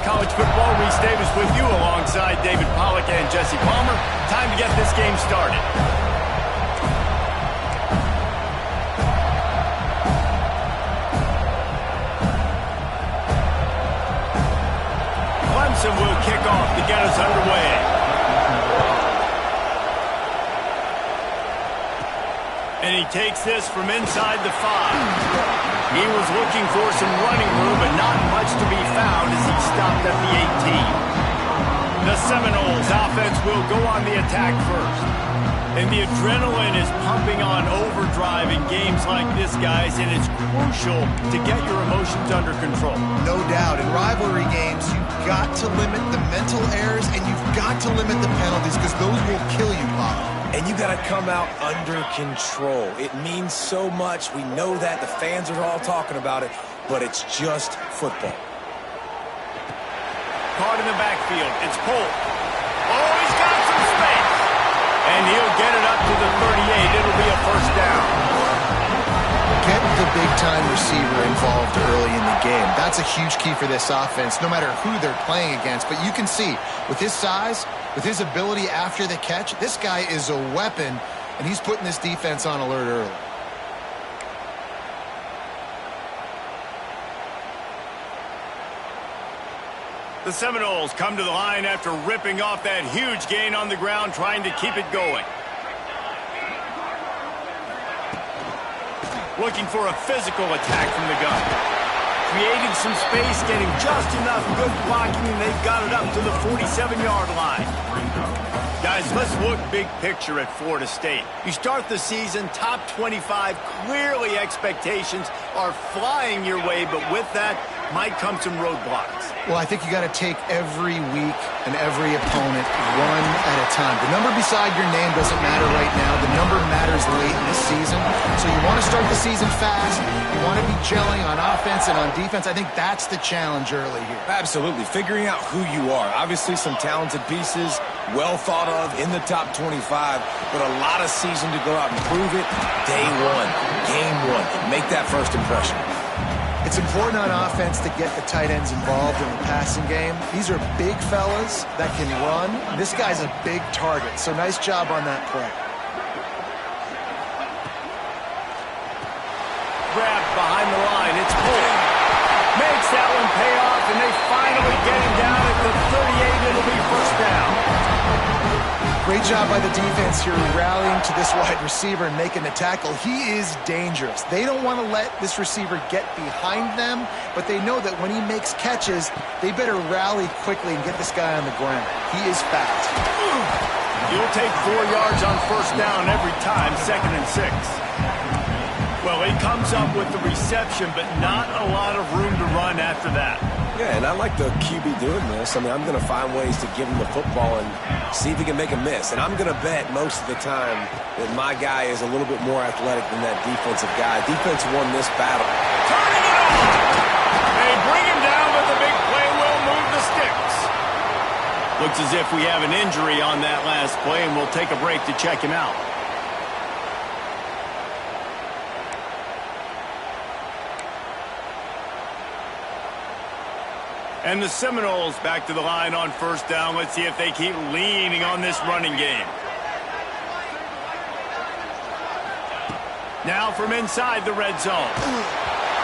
college football. Reese Davis with you alongside David Pollack and Jesse Palmer. Time to get this game started. Clemson will kick off to get us underway. And he takes this from inside the 5. He was looking for some running room, but not much to be found as he stopped at the 18. The Seminoles offense will go on the attack first. And the adrenaline is pumping on overdrive in games like this, guys, and it's crucial to get your emotions under control. No doubt. In rivalry games, you've got to limit the mental errors, and you've got to limit the penalties, because those will kill you, Bob. And you got to come out under control. It means so much. We know that. The fans are all talking about it, but it's just football. Caught in the backfield. It's Polk. Oh, he's got some space. And he'll get it up to the 38. It'll be a first down. Get the big-time receiver involved early in the game. That's a huge key for this offense, no matter who they're playing against. But you can see, with his size, with his ability after the catch, this guy is a weapon, and he's putting this defense on alert early. The Seminoles come to the line after ripping off that huge gain on the ground, trying to keep it going. Looking for a physical attack from the gun. Creating some space, getting just enough good blocking, and they've got it up to the 47-yard line. Guys, let's look big picture at Florida State. You start the season top 25. Clearly expectations are flying your way, but with that might come some roadblocks. Well, I think you got to take every week and every opponent one at a time. The number beside your name doesn't matter right now. The number matters late in the season. So you want to start the season fast. You want to be gelling on offense and on defense. I think that's the challenge early here. Absolutely. Figuring out who you are. Obviously some talented pieces, well thought of in the top 25, but a lot of season to go out and prove it. Day one, game one. Make that first impression. It's important on offense to get the tight ends involved in the passing game. These are big fellas that can run. This guy's a big target, so nice job on that play. Grabbed behind the line. It's Polk. Makes that one pay off, and they finally get him down at the 38. It'll be first down. Great job by the defense here rallying to this wide receiver and making the tackle. He is dangerous. They don't want to let this receiver get behind them, but they know that when he makes catches, they better rally quickly and get this guy on the ground. He is fast. You'll take 4 yards on first down every time, 2nd and 6. Well, he comes up with the reception, but not a lot of room to run after that. Yeah, and I like the QB doing this. I mean, I'm going to find ways to give him the football and see if he can make a miss. And I'm going to bet most of the time that my guy is a little bit more athletic than that defensive guy. Defense won this battle. Turning it on! They bring him down, but the big play will move the sticks. Looks as if we have an injury on that last play, and we'll take a break to check him out. And the Seminoles back to the line on first down. Let's see if they keep leaning on this running game. Now from inside the red zone.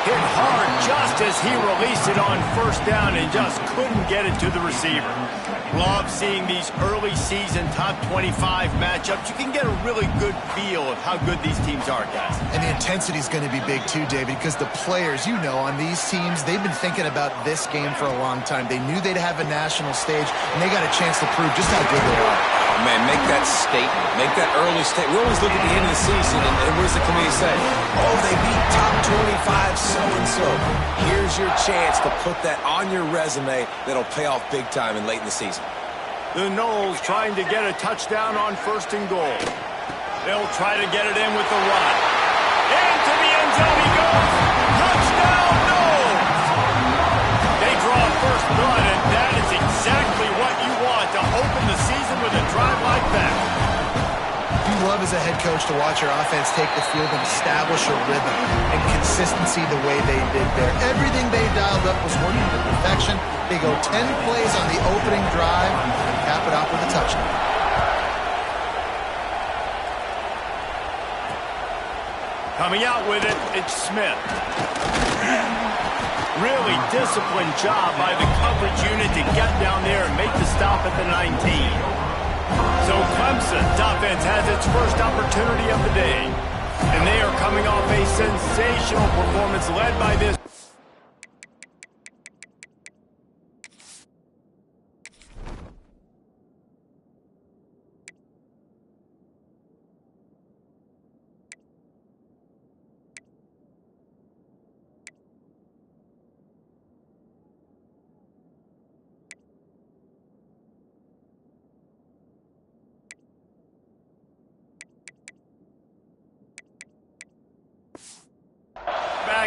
Hit hard just as he released it on first down and just couldn't get it to the receiver. Love seeing these early season top 25 matchups. You can get a really good feel of how good these teams are, guys. And the intensity is going to be big too, David, because the players, you know, on these teams, they've been thinking about this game for a long time. They knew they'd have a national stage, and they got a chance to prove just how good they are. Oh, man, make that statement. Make that early statement. We always look at the end of the season, and what does the committee say? Oh, they beat top 25 so-and-so. Here's your chance to put that on your resume that'll pay off big time and late in the season. The Noles trying to get a touchdown on 1st and goal. They'll try to get it in with the run. Into the end zone he goes. Touchdown, Noles! They draw first blood, and that is exactly what you want to open the season with a drive like that. You love as a head Coach, to watch your offense take the field and establish a rhythm and consistency the way they did there. Everything they dialed up was working to perfection. They go 10 plays on the opening drive and cap it off with a touchdown. Coming out with it, it's Smith. Really disciplined job by the coverage unit to get down there and make the stop at the 19. So Clemson's offense has its first opportunity of the day. And they are coming off a sensational performance led by this.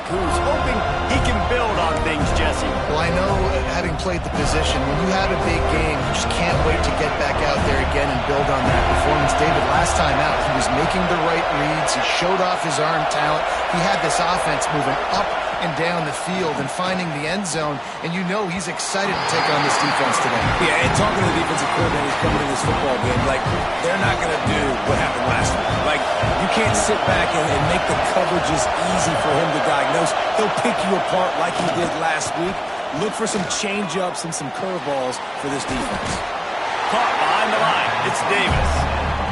Who's hoping he can build on things, Jesse. Well, I know, having played the position, when you have a big game, you just can't wait to get back out there again and build on that performance. David, last time out, he was making the right reads. He showed off his arm talent. He had this offense moving up and down the field and finding the end zone, and you know he's excited to take on this defense today. Yeah, and talking to the defensive coordinator who's coming in this football game, like, they're not going to do what happened last week. Like, you can't sit back and make the coverages easy for him to diagnose. He'll pick you apart like he did last week. Look for some change-ups and some curveballs for this defense. Caught behind the line. It's Davis.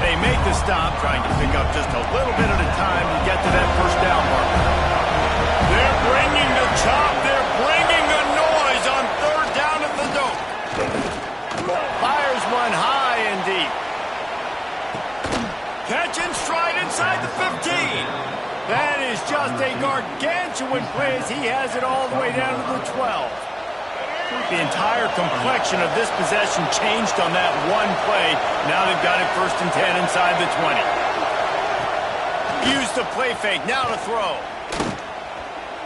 They make the stop, trying to pick up just a little bit at a time to get to that first down marker. They're bringing the chop. They're bringing the noise on third down at the dope. Fires one high and deep. Catch and stride inside the 15. That is just a gargantuan play as he has it all the way down to the 12. The entire complexion of this possession changed on that one play. Now they've got it 1st and 10 inside the 20. Used the play fake, now to throw.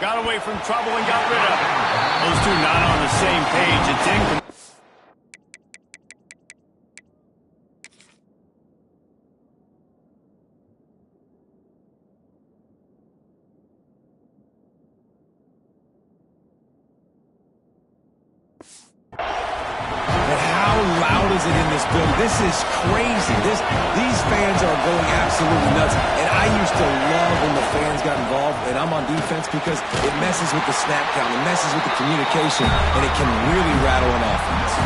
Got away from trouble and got rid of it. Those two not on the same page. It's incomplete. This is crazy. These fans are going absolutely nuts. And I used to love when the fans got involved, and I'm on defense because it messes with the snap count, it messes with the communication, and it can really rattle an offense.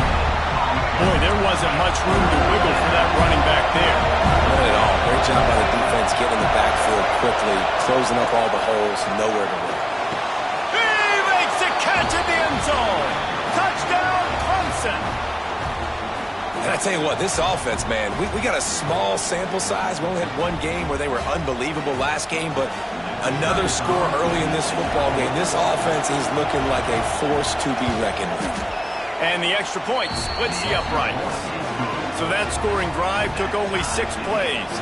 Boy, there wasn't much room to wiggle for that running back there. Not at all. Great job by the defense getting in the backfield quickly, closing up all the holes, nowhere to run. He makes the catch in the end zone. Touchdown, Clemson. And I tell you what, this offense, man, we got a small sample size. We only had one game where they were unbelievable last game, but another score early in this football game. This offense is looking like a force to be reckoned with. And the extra point splits the uprights. So that scoring drive took only 6 plays.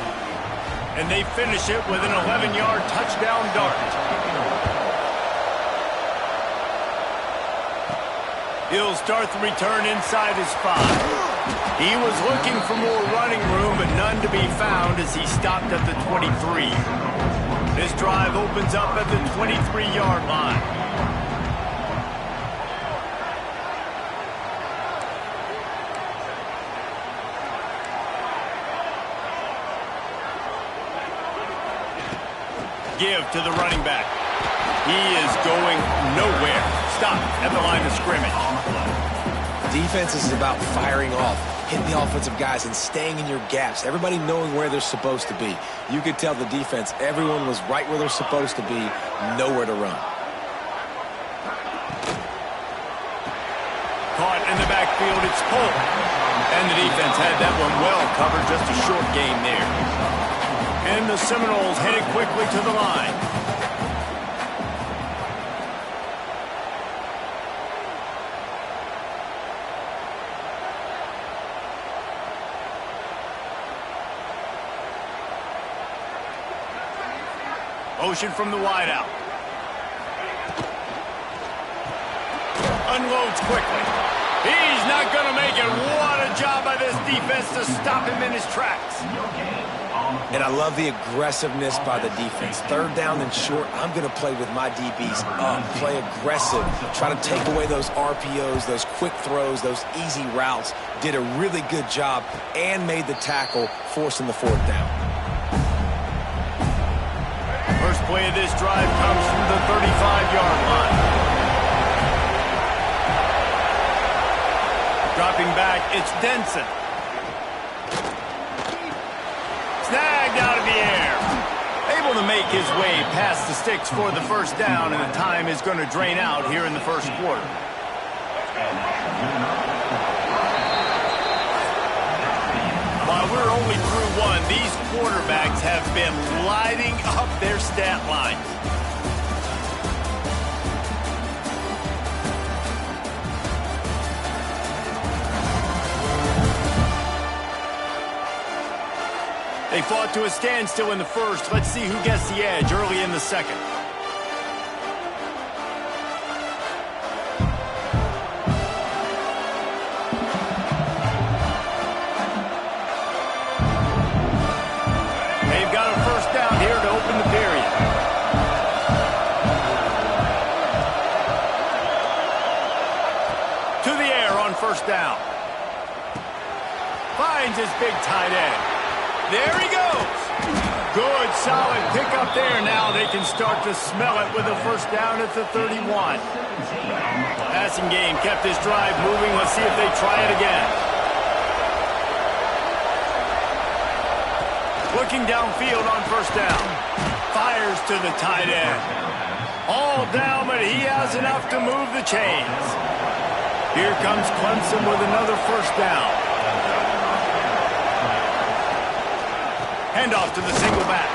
And they finish it with an 11-yard touchdown dart. He'll start the return inside his 5. He was looking for more running room, but none to be found as he stopped at the 23. This drive opens up at the 23-yard line. Give to the running back. He is going nowhere. Stop at the line of scrimmage. Defense is about firing off, hitting the offensive guys and staying in your gaps. Everybody knowing where they're supposed to be. You could tell the defense, everyone was right where they're supposed to be, nowhere to run. Caught in the backfield, it's Polk. And the defense had that one well covered, just a short gain there. And the Seminoles headed quickly to the line. Motion from the wideout. Unloads quickly. He's not going to make it. What a job by this defense to stop him in his tracks. And I love the aggressiveness by the defense. Third down and short, I'm going to play with my DBs up, play aggressive, try to take away those RPOs, those quick throws, those easy routes. Did a really good job and made the tackle, forcing the fourth down. First play of this drive comes from the 35-yard line. Dropping back, it's Denson. Snagged out of the air. Able to make his way past the sticks for the first down, and the time is going to drain out here in the first quarter. While we're only through one, these quarterbacks have been lighting up their stat lines. They fought to a standstill in the first. Let's see who gets the edge early in the second. They've got a first down here to open the period. To the air on first down. Finds his big tight end. There he goes. Good, solid pickup there. Now they can start to smell it with a first down at the 31. Passing game kept this drive moving. Let's see if they try it again. Looking downfield on first down. Fires to the tight end. All down, but he has enough to move the chains. Here comes Clemson with another first down. Handoff to the single back.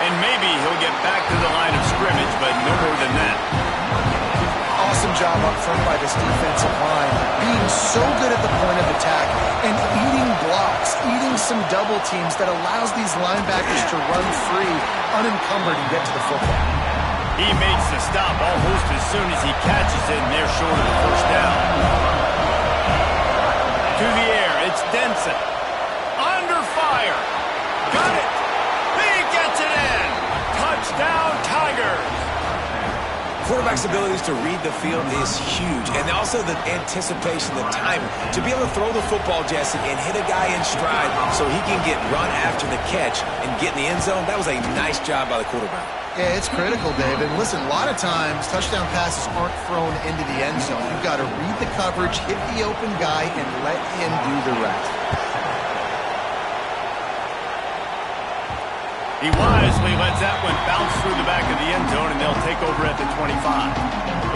And maybe he'll get back to the line of scrimmage, but no more than that. Awesome job up front by this defensive line. Being so good at the point of attack and eating blocks, eating some double teams that allows these linebackers to run free, unencumbered, and get to the football. He makes the stop almost as soon as he catches it, and they're short of the first down. To the air, it's Denson. Under fire. Got it! He gets it in! Touchdown, Tigers! Quarterback's abilities to read the field is huge, and also the anticipation, the timing. To be able to throw the football, Jesse, and hit a guy in stride so he can get run after the catch and get in the end zone, that was a nice job by the quarterback. Yeah, it's critical, David. Listen, a lot of times, touchdown passes aren't thrown into the end zone. You've got to read the coverage, hit the open guy, and let him do the rest. He wisely lets that one bounce through the back of the end zone, and they'll take over at the 25.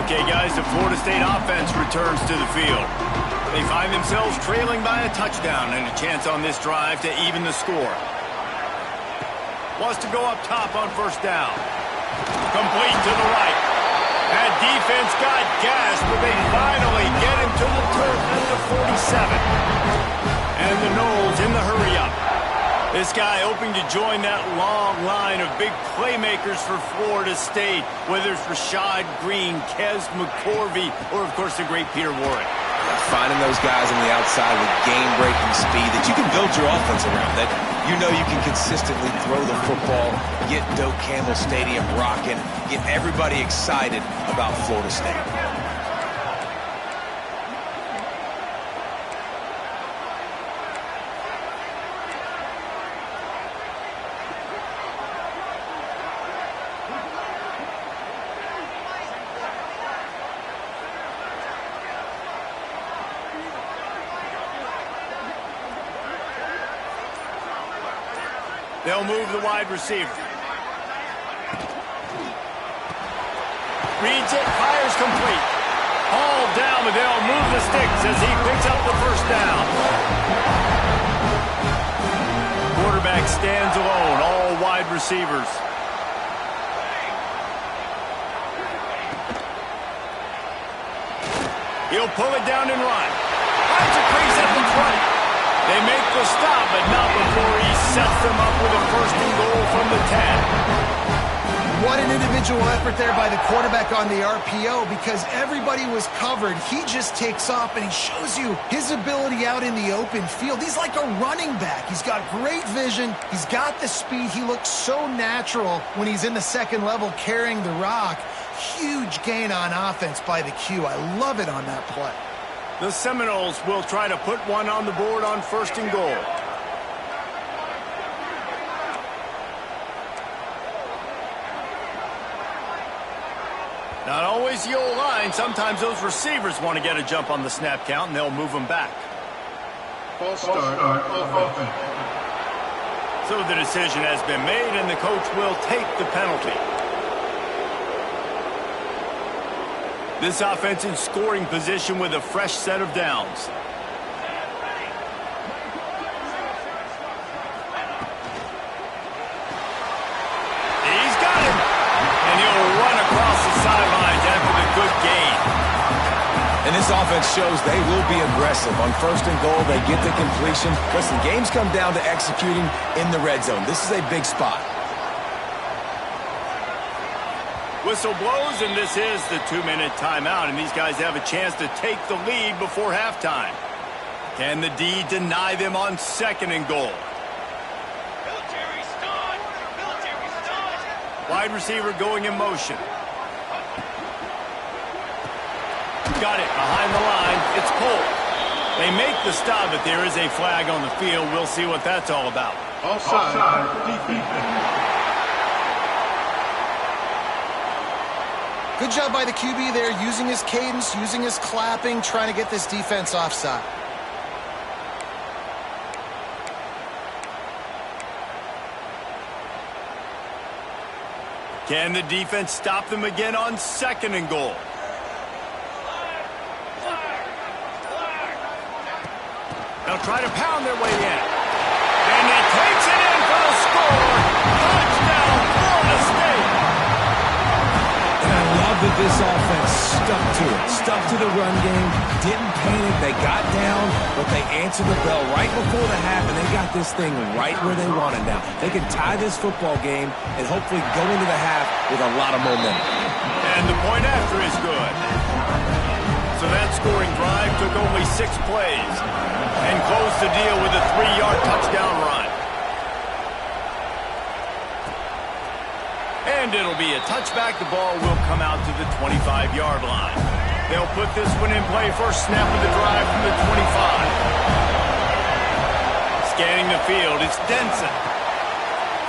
Okay, guys, the Florida State offense returns to the field. They find themselves trailing by a touchdown and a chance on this drive to even the score. Wants to go up top on first down. Complete to the right. That defense got gassed, but they finally get him to the turf at the 47. And the Noles in the hurry-up. This guy hoping to join that long line of big playmakers for Florida State, whether it's Rashad Green, Kez McCorvey, or, of course, the great Peter Warrick. Finding those guys on the outside with game-breaking speed that you can build your offense around, that you know you can consistently throw the football, get Doak Campbell Stadium rocking, get everybody excited about Florida State. They'll move the wide receiver. Reads it, fires complete. All down, but they'll move the sticks as he picks up the first down. Quarterback stands alone, all wide receivers. He'll pull it down and run. Finds a crease at the 20. They make the stop, but not before he sets them up with a first and goal from the 10. What an individual effort there by the quarterback on the RPO because everybody was covered. He just takes off and he shows you his ability out in the open field. He's like a running back. He's got great vision. He's got the speed. He looks so natural when he's in the second level carrying the rock. Huge gain on offense by the Q. I love it on that play. The Seminoles will try to put one on the board on 1st and goal. Not always the old line. Sometimes those receivers want to get a jump on the snap count, and they'll move them back. False start offense. So the decision has been made, and the coach will take the penalty. This offense in scoring position with a fresh set of downs. He's got him. And he'll run across the sidelines after the good gain. And this offense shows they will be aggressive. On 1st and goal, they get the completion. Listen, games come down to executing in the red zone. This is a big spot. Whistle blows, and this is the 2-minute timeout, and these guys have a chance to take the lead before halftime. Can the D deny them on 2nd and goal? Wide receiver going in motion. Got it behind the line. It's Cole. They make the stop, but there is a flag on the field. We'll see what that's all about. Offside. Defense. Good job by the QB there, using his cadence, using his clapping, trying to get this defense offside. Can the defense stop them again on 2nd and goal? They'll try to pound their way in. And he takes it in for the score. Touchdown, Florida State. And I love that this offense stuck to it. Stuck to the run game. Didn't panic. They got down, but they answered the bell right before the half, and they got this thing right where they want it now. They can tie this football game and hopefully go into the half with a lot of momentum. And the point after is good. So that scoring drive took only 6 plays and closed the deal with a 3-yard touchdown run. And it'll be a touchback. The ball will come out to the 25-yard line. They'll put this one in play. First snap of the drive from the 25. Scanning the field, it's Denson.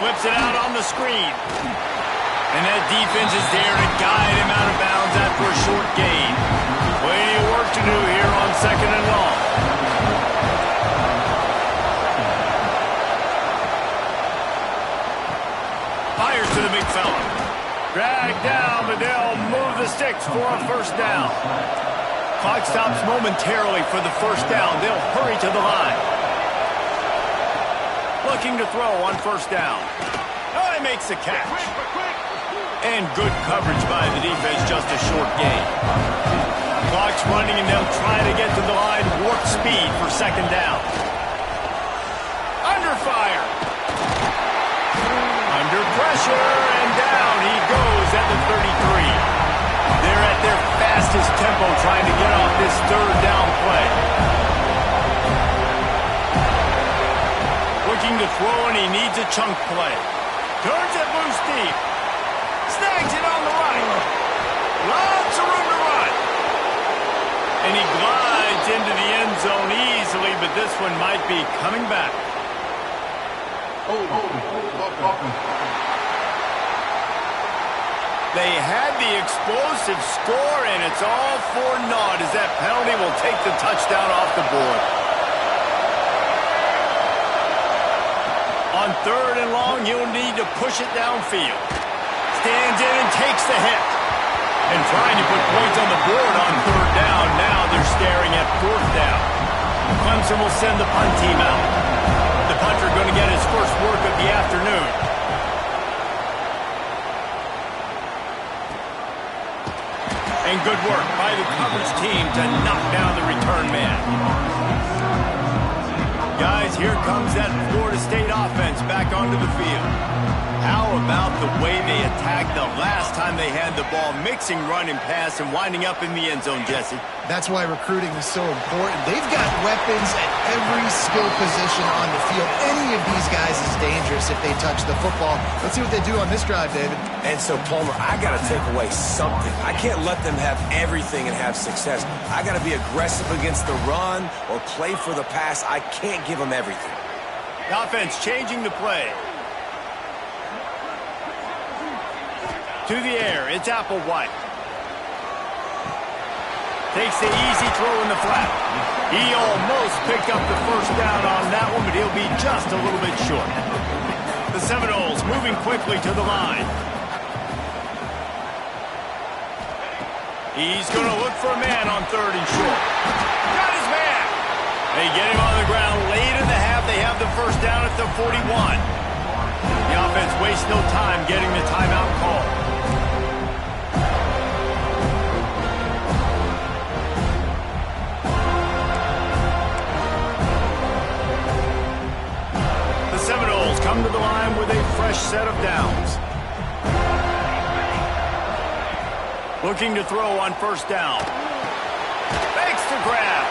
Flips it out on the screen. And that defense is there to guide him out of bounds after a short gain. Plenty of work to do here on 2nd and long. Fires to the big fella. Dragged down, but they'll move the sticks for a 1st down. Clock stops momentarily for the 1st down. They'll hurry to the line. Looking to throw on 1st down. Oh, he makes the catch. And good coverage by the defense, just a short gain. Clock's running, and they'll try to get to the line. Warp speed for 2nd down. Under fire. Under pressure, and down he goes at the 33. They're at their fastest tempo trying to get off this 3rd down play. Looking to throw, and he needs a chunk play. Turns it loose deep. Snags it on the right. Lots of room to run. And he glides into the end zone easily, but this one might be coming back. They had the explosive score, and it's all for naught as that penalty will take the touchdown off the board. On 3rd and long, you'll need to push it downfield. Stands in and takes the hit. And trying to put points on the board on 3rd down. Now they're staring at 4th down. Clemson will send the punt team out. The punter going to get his first work of the afternoon. And good work by the coverage team to knock down the return man. Guys, here comes that Florida State offense back onto the field. How about out the way they attacked the last time they had the ball, mixing run and pass and winding up in the end zone, Jesse. That's why recruiting is so important. They've got weapons at every skill position on the field. Any of these guys is dangerous if they touch the football. Let's see what they do on this drive, David. And so, Palmer, I got to take away something. I can't let them have everything and have success. I got to be aggressive against the run or play for the pass. I can't give them everything. The offense changing the play. To the air, it's Applewhite. Takes the easy throw in the flat. He almost picked up the first down on that one, but he'll be just a little bit short. The Seminoles moving quickly to the line. He's going to look for a man on 3rd and short. Got his man. They get him on the ground late in the half. They have the first down at the 41. The offense wastes no time getting the timeout call. The Seminoles come to the line with a fresh set of downs. Looking to throw on 1st down. Fakes to grab.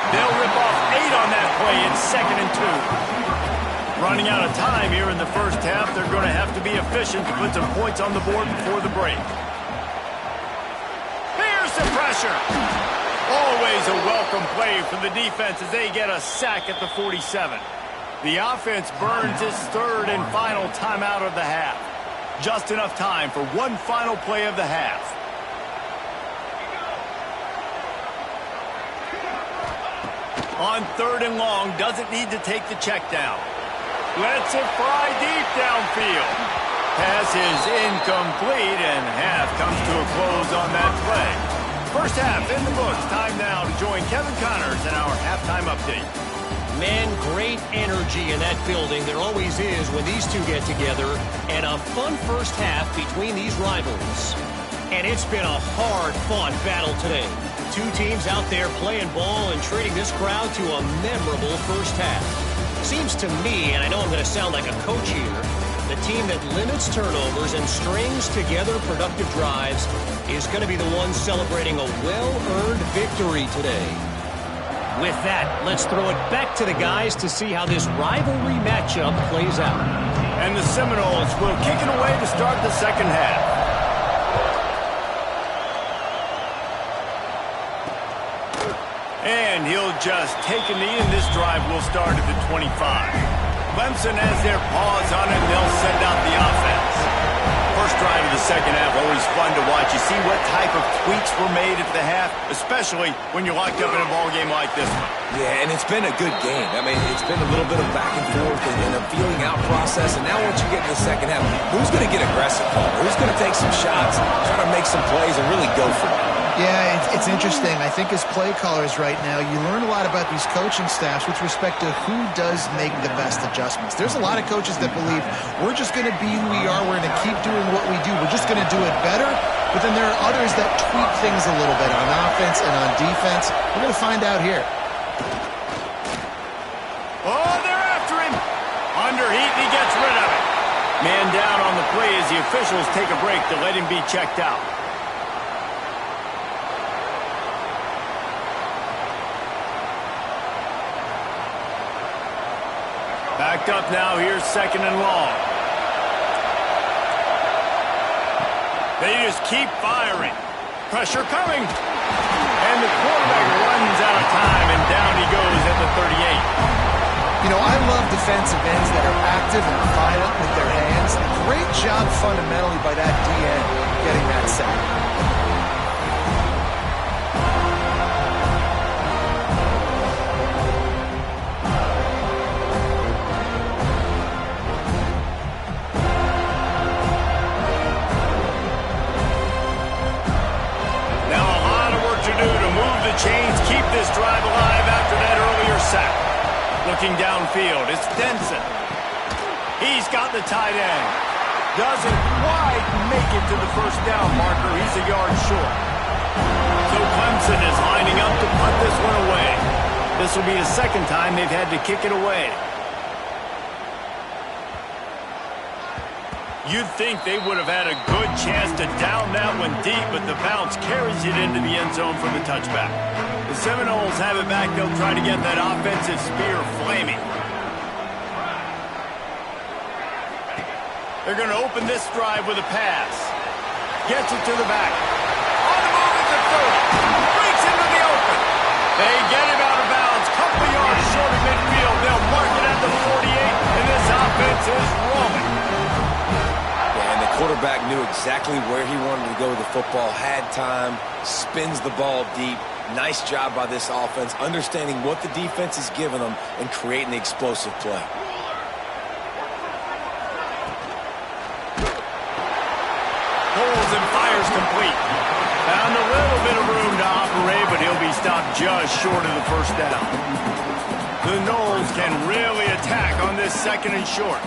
They'll rip off 8 on that play. It's 2nd and 2. Running out of time here in the first half. They're going to have to be efficient to put some points on the board before the break. Here's the pressure. Always a welcome play for the defense as they get a sack at the 47. The offense burns its 3rd and final timeout of the half. Just enough time for one final play of the half. On 3rd and long, doesn't need to take the check down. Lets it fly deep downfield. Pass is incomplete, and half comes to a close on that play. First half in the books. Time now to join Kevin Connors in our halftime update. Man, great energy in that building. There always is when these two get together. And a fun first half between these rivals. And it's been a hard-fought battle today. Two teams out there playing ball and treating this crowd to a memorable first half. Seems to me, and I know I'm going to sound like a coach here, the team that limits turnovers and strings together productive drives is going to be the one celebrating a well-earned victory today. With that, let's throw it back to the guys to see how this rivalry matchup plays out. And the Seminoles will kick it away to start the second half. And he'll just take a knee, and this drive will start at the 25. Clemson has their paws on it, and they'll send out the offense. First drive of the second half, always fun to watch. You see what type of tweaks were made at the half, especially when you're locked up in a ball game like this one. Yeah, and it's been a good game. I mean, it's been a little bit of back and forth and a feeling out process. And now once you get to the second half, who's going to get aggressive, Paul? Who's going to take some shots, try to make some plays, and really go for it? Yeah, it's interesting. I think as play callers right now, you learn a lot about these coaching staffs with respect to who does make the best adjustments. There's a lot of coaches that believe we're just going to be who we are. We're going to keep doing what we do. We're just going to do it better. But then there are others that tweak things a little bit on offense and on defense. We're going to find out here. Oh, they're after him. Under heat, and he gets rid of it. Man down on the play as the officials take a break to let him be checked out. Backed up now, here's 2nd and long. They just keep firing. Pressure coming. And the quarterback runs out of time, and down he goes at the 38. You know, I love defensive ends that are active and violent with their hands. Great job fundamentally by that DN getting that sack. Chains keep this drive alive after that earlier sack. Looking downfield, it's Denson. He's got the tight end. Doesn't quite make it to the first down marker. He's a yard short. So Clemson is lining up to punt this one away. This will be the second time they've had to kick it away. You'd think they would have had a good chance to down that one deep, but the bounce carries it into the end zone for the touchback. The Seminoles have it back. They'll try to get that offensive spear flaming. They're going to open this drive with a pass. Gets it to the back. On the move at the 30. Breaks into the open. They get him out of bounds. Couple yards short of midfield. They'll mark it at the 48, and this offense is rolling. Yeah, and the quarterback knew exactly where he wanted to go with the football, had time, spins the ball deep. Nice job by this offense, understanding what the defense is giving them and creating the explosive play. Pulls and fires complete. Found a little bit of room to operate, but he'll be stopped just short of the first down. The Noles can really attack on this 2nd and short.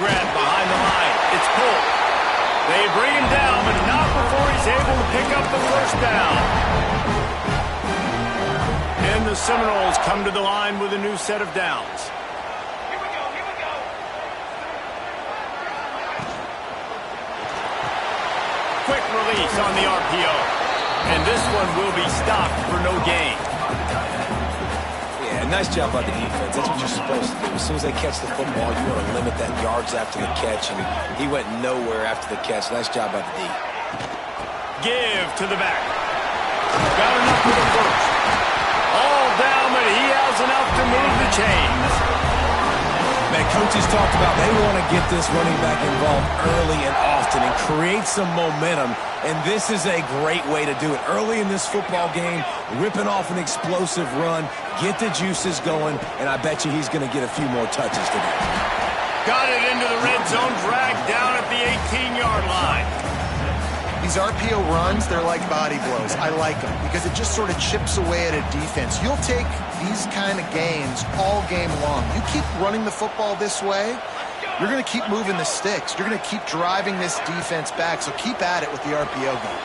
Grab behind the line. It's pulled. They bring him down, but not before he's able to pick up the first down. And the Seminoles come to the line with a new set of downs. Quick release on the RPO. And this one will be stopped for no gain. Yeah, nice job by the defense. That's what you're supposed to do. As soon as they catch the football, you want to limit that yards after the catch, and he went nowhere after the catch. Nice job by the D. Give to the back. Got enough for the first. All down, but he has enough to move the chains. Man, coaches talked about they want to get this running back involved early and often and create some momentum, and this is a great way to do it. Early in this football game, ripping off an explosive run, get the juices going, and I bet you he's going to get a few more touches today. Got it into the red zone, dragged down at the 18-yard line. These RPO runs, they're like body blows. I like them because it just sort of chips away at a defense. You'll take these kind of gains all game long. You keep running the football this way, you're going to keep moving the sticks. You're going to keep driving this defense back, so keep at it with the RPO game.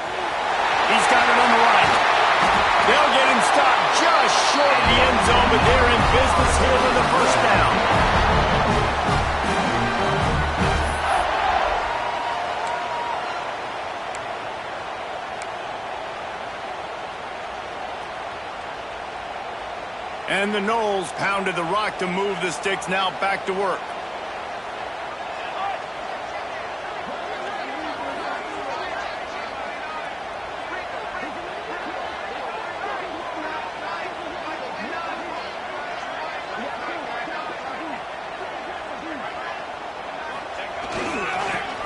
He's got it on the right. They'll get him stopped just short of the end zone, but they're in business here with the first down. And the Noles pounded the rock to move the sticks, now back to work.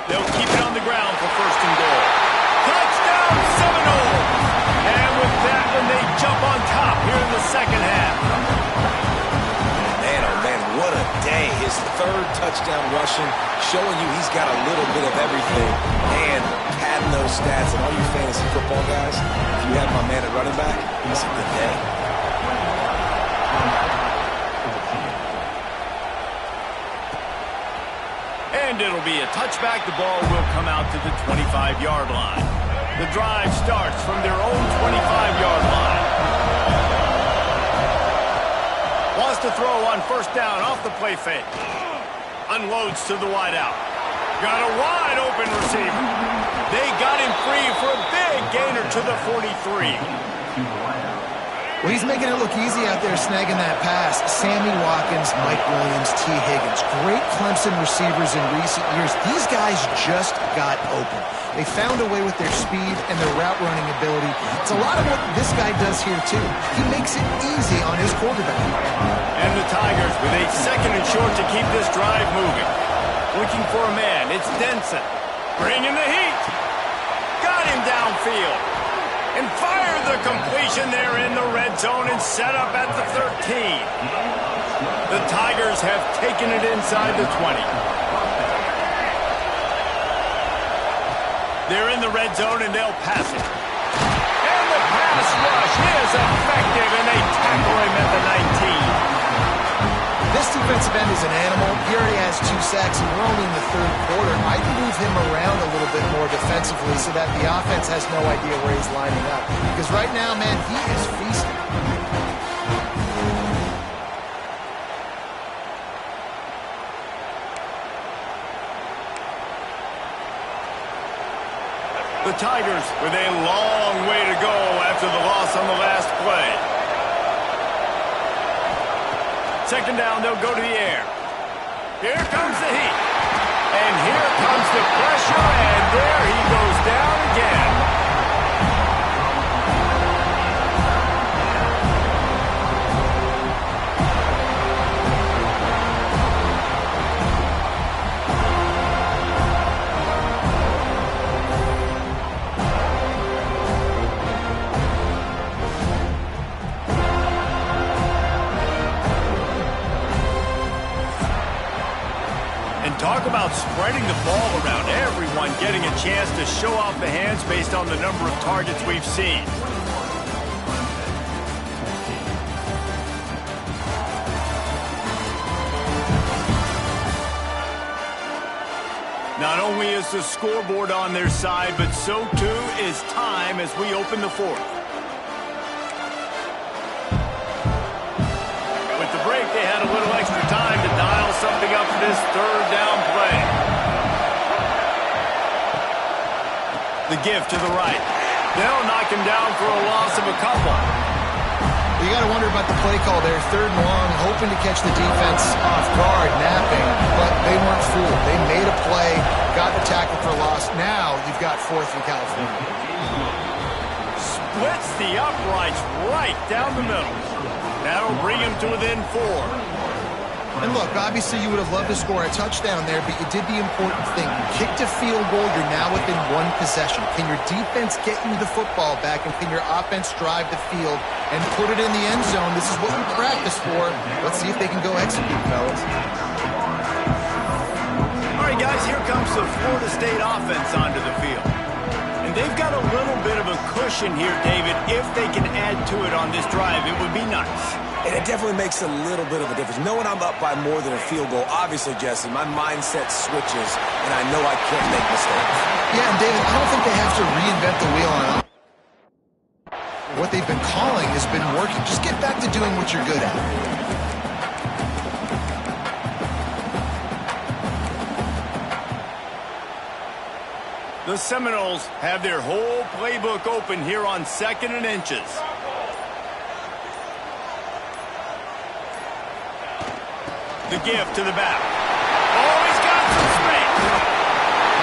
They'll keep it on the ground for 1st and goal. Touchdown, Seminoles! And with that one, they jump on top here in the 2nd half. Man, oh man, what a day. His 3rd touchdown rushing, showing you he's got a little bit of everything. And padding those stats, and all you fantasy football guys, if you have my man at running back, it's a good day. And it'll be a touchback. The ball will come out to the 25-yard line. The drive starts from their own 25-yard line. Wants to throw on 1st down off the play fake. Unloads to the wideout. Got a wide open receiver. They got him free for a big gainer to the 43. Well, he's making it look easy out there snagging that pass. Sammy Watkins, Mike Williams, T. Higgins. Great Clemson receivers in recent years. These guys just got open. They found a way with their speed and their route running ability. It's a lot of what this guy does here, too. He makes it easy on his quarterback. And the Tigers with a 2nd and short to keep this drive moving. Looking for a man. It's Denson. Bringing the heat. Got him downfield. And fired the completion there in the red zone and set up at the 13. The Tigers have taken it inside the 20. They're in the red zone and they'll pass it. And the pass rush is effective and they tackle him at the 19. This defensive end is an animal. He already has 2 sacks, and we're only in the 3rd quarter. I'd move him around a little bit more defensively so that the offense has no idea where he's lining up. Because right now, man, he is feasting. The Tigers with a long way to go after the loss on the last play. Second down, they'll go to the air. Here comes the heat. And here comes the pressure, and there he goes down again. Talk about spreading the ball around, everyone getting a chance to show off the hands based on the number of targets we've seen. Not only is the scoreboard on their side, but so too is time as we open the fourth. With the break, they had a little extra time to dial something up for this third down play. The give to the right. They'll knock him down for a loss of a couple. You got to wonder about the play call there. Third and long, hoping to catch the defense off guard, napping, but they weren't fooled. They made a play, got the tackle for a loss. Now you've got fourth in California. Splits the uprights right down the middle. That'll bring him to within 4. And look, obviously you would have loved to score a touchdown there, but you did the important thing. You kicked a field goal, you're now within one possession. Can your defense get you the football back, and can your offense drive the field and put it in the end zone? This is what we practice for. Let's see if they can go execute, fellas. All right, guys, here comes the Florida State offense onto the field. And they've got a little bit of a cushion here, David. If they can add to it on this drive, it would be nice. And it definitely makes a little bit of a difference. Knowing I'm up by more than a field goal, obviously, Jesse, my mindset switches, and I know I can't make mistakes. Yeah, and David, I don't think they have to reinvent the wheel on it. What they've been calling has been working. Just get back to doing what you're good at. The Seminoles have their whole playbook open here on 2nd and inches. The give to the back. Oh, he's got some space.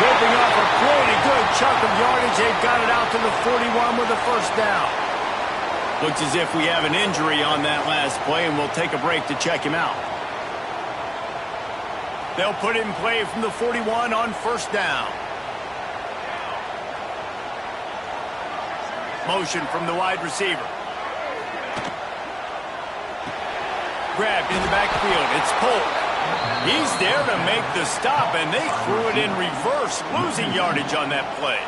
Ripping off a pretty good chunk of yardage. They've got it out to the 41 with a first down. Looks as if we have an injury on that last play, and we'll take a break to check him out. They'll put it in play from the 41 on first down. Motion from the wide receiver. Grabbed in the backfield. It's Polk. He's there to make the stop, and they threw it in reverse, losing yardage on that play.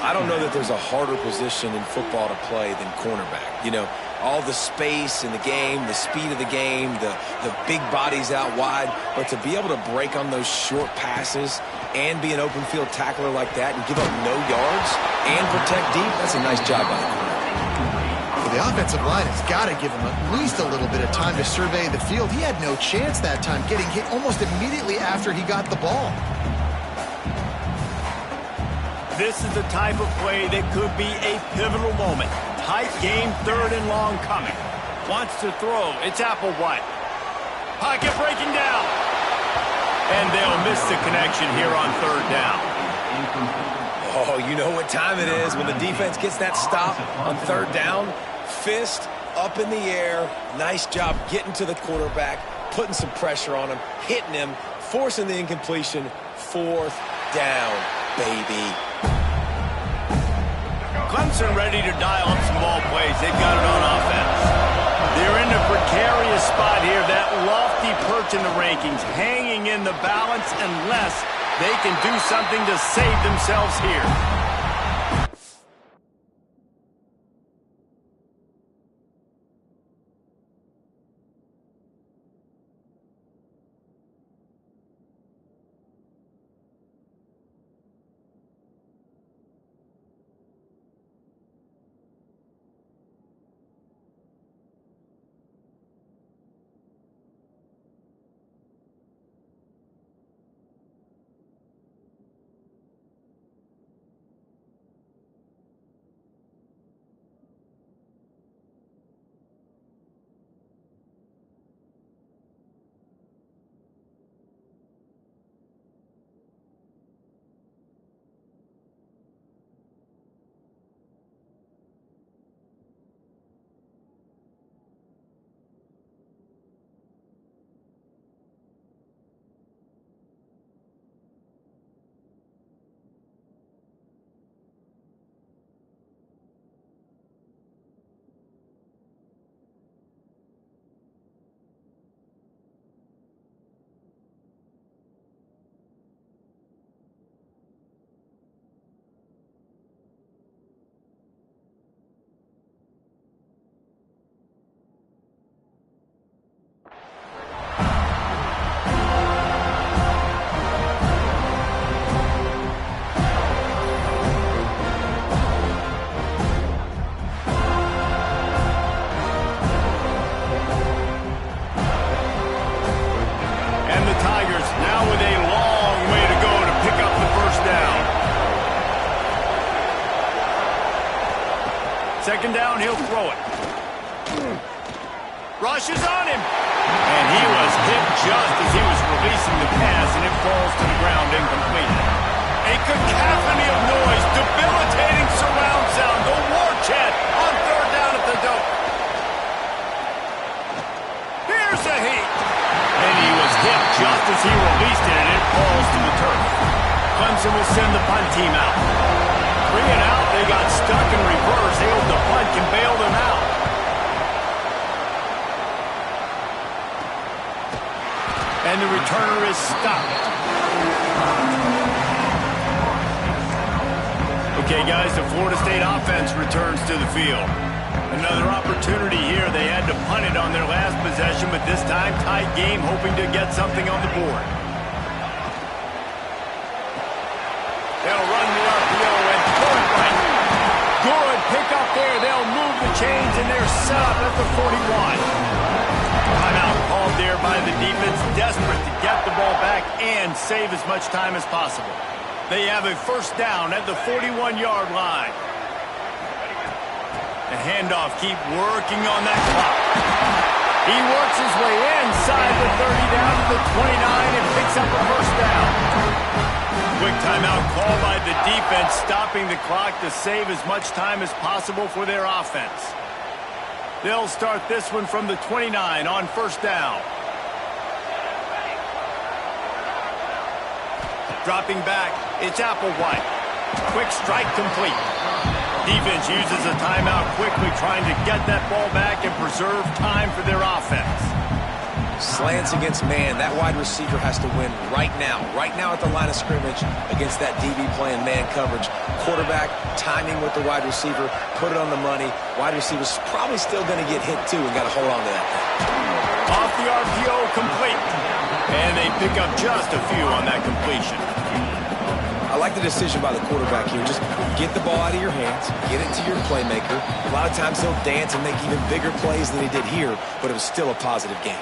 I don't know that there's a harder position in football to play than cornerback. You know, all the space in the game, the speed of the game, the big bodies out wide, but to be able to break on those short passes and be an open field tackler like that and give up no yards and protect deep, that's a nice job by the corner. The offensive line has got to give him at least a little bit of time to survey the field. He had no chance that time, getting hit almost immediately after he got the ball. This is the type of play that could be a pivotal moment. Tight game, 3rd and long coming. Wants to throw. It's Applewhite. Pocket breaking down. And they'll miss the connection here on 3rd down. Oh, you know what time it is when the defense gets that stop on 3rd down. Fist up in the air. Nice job getting to the quarterback, putting some pressure on him, hitting him, forcing the incompletion. 4th down, baby. Clemson ready to dial up some ball plays. They've got it on offense. They're in a precarious spot here. That lofty perch in the rankings, hanging in the balance unless they can do something to save themselves here. Second down, he'll throw it. Rushes on him. And he was hit just as he was releasing the pass, and it falls to the ground incomplete. A cacophony of noise, debilitating surround sound. The war chant on third down at the dope. Here's a heat. And he was hit just as he released it, and it falls to the turf. Clemson will send the punt team out. 3 and out, they got stuck in reverse. They hope the punt can bail them out. And the returner is stopped. Okay, guys, the Florida State offense returns to the field. Another opportunity here. They had to punt it on their last possession, but this time tight game, hoping to get something on the board. They'll run the RPO and pull it right. Good pick up there. They'll move the chains, and they're set up at the 41. Timeout called there by the defense, desperate to get the ball back and save as much time as possible. They have a first down at the 41-yard line. The handoff, keep working on that clock. He works his way inside the 30 down to the 29 and picks up a first down. Quick timeout call by the defense, stopping the clock to save as much time as possible for their offense. They'll start this one from the 29 on first down. Dropping back, it's Applewhite. Quick strike complete. Defense uses a timeout quickly, trying to get that ball back and preserve time for their offense. Slants against man. That wide receiver has to win right now at the line of scrimmage against that DB playing man coverage. Quarterback, timing with the wide receiver, put it on the money. Wide receiver's probably still going to get hit too and got to hold on to that thing. Off the RPO, complete. And they pick up just a few on that completion. I like the decision by the quarterback here. Just get the ball out of your hands, get it to your playmaker. A lot of times he'll dance and make even bigger plays than he did here, but it was still a positive game.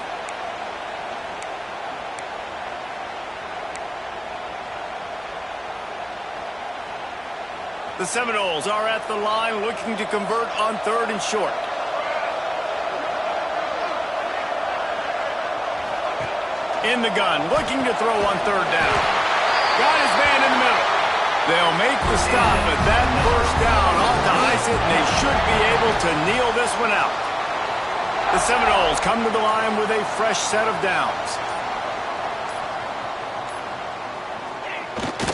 The Seminoles are at the line looking to convert on third and short. In the gun, looking to throw on third down. Got his man in the middle. They'll make the stop, but that first down ought to ice it, and they should be able to kneel this one out. The Seminoles come to the line with a fresh set of downs.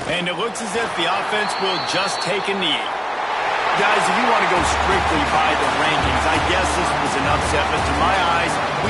And it looks as if the offense will just take a knee. Guys, if you want to go strictly by the rankings, I guess this was an upset, but to my eyes, we